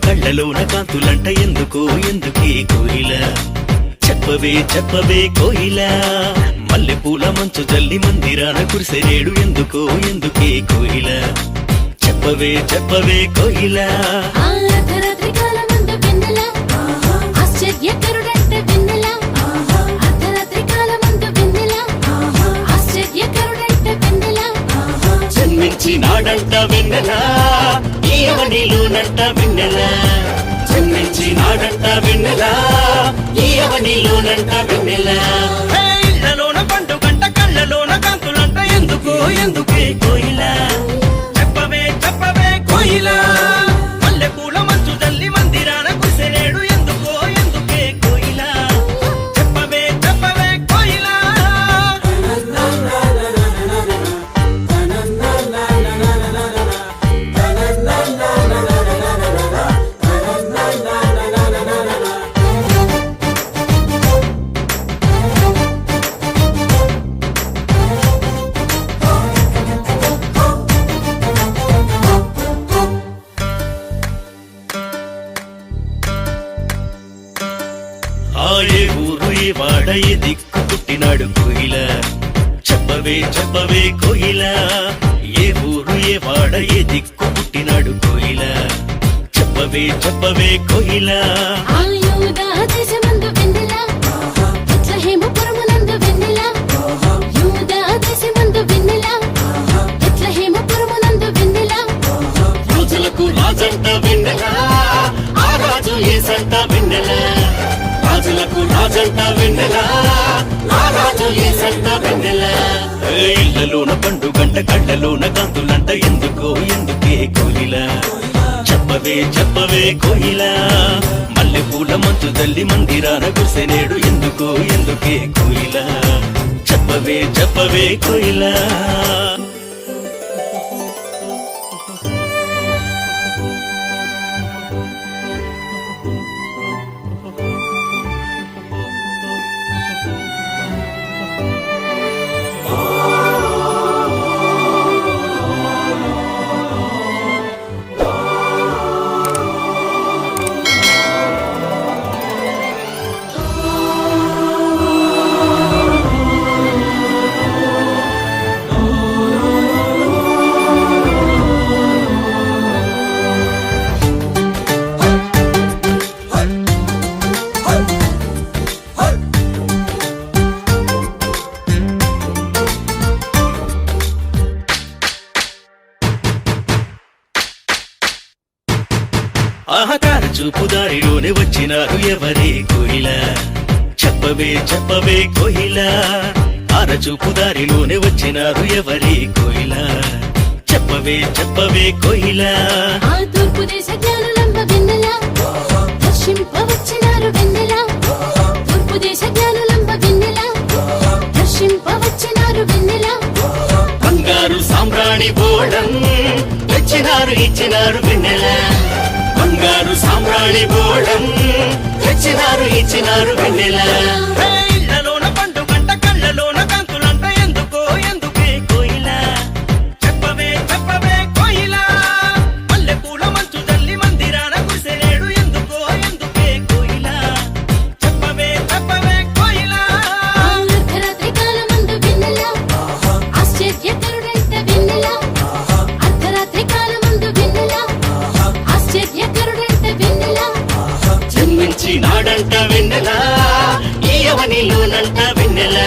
కళ్ళలోన కాంతులంట ఎందుకో ఎందుకే కోయిల చెప్పవే చెప్పవే కోయిల మల్లె పూల మంచు జల్లి మందిరాన కురిసెరేడు ఎందుకో ఎందుకే కోయిల చెప్పవే చెప్పవే కోయిల జన్మించినాడంట వెన్నెల ఈయవనిలోనంట వెన్నెల జన్మించినాడంట వెన్నెల ఈయవనిలోనంట వెన్నెల ఇళ్ళలోన పండుగంట కళ్ళలోన కాంతులంట ఎందుకో ఎందుకే కోయిల చెప్పవే చెప్పవే కోయిల మల్లె పూల మంచు జల్లి మందిరాన కురిసెరేడు ఎందుకో ఎందుకే కోయిల చెప్పవే చెప్పవే కోయిల ఏ ఊరు ఏ వాడ ఏ దిక్కు పుట్టినాడు కోయిల చెప్పవే చెప్పవే కోయిల ఏ ఊరు ఏ వాడ ఏ దిక్కు పుట్టినాడు కోయిల చెప్పవే చెప్పవే కోయిల రాజులకు రాజంట వెన్నెల ఆ రాజు ఏసంట వెన్నెల రాజులకు రాజంట వెన్నెల ఆ రాజు ఏసంట వెన్నెల ఇళ్ళలోన పండుగంట కళ్ళలోన కాంతులంట ఎందుకో ఎందుకే కోయిల చెప్పవే చెప్పవే కోయిల మల్లె పూల మంచు జల్లి మందిరాన కురిసెరేడు ఎందుకో ఎందుకే కోయిల చెప్పవే చెప్పవే కోయిల ఆహకార చూపు దారిలోనే వచ్చినారు ఎవరే కోయిల చెప్పవే చెప్పవే కోయిల ఆర చూపు దారిలోనే వచ్చినారు ఎవరే కోయిల చెప్పవే చెప్పవే కోయిల తూర్పు దేశ జ్ఞానులంబ వెన్నెల దర్శింపవచ్చినారు వెన్నెల తూర్పు దేశ జ్ఞానులంబ వెన్నెల దర్శింపవచ్చినారు వెన్నెల బంగారు సామ్రాణి బోళం తెచ్చినారు ఇచ్చినారు వెన్నెల బంగారు సామ్రాణి బోళం తెచ్చినారు ఇచ్చినారు వెన్నెల ఇళ్ళలోన పండుగంట కళ్ళలోన కాంతులంట ఎందుకో ఎందుకే కోయిల చెప్పవే చెప్పవే కోయిల మల్లె పూల మంచు జల్లి మందిరాన కురిసెరేడు ఎందుకో ఎందుకే కోయిల చెప్పవే చెప్పవే కోయిల అర్ధరాత్రి కాలమందు వెన్నెల ఆశ్చర్యకరుడంట వెన్నెల అర్ధరాత్రి కాలమందు వెన్నెల ఆశ్చర్యకరుడంట వెన్నెల జన్మించినాడంట వెన్నెల ఈయవనిలోనంట వెన్నెల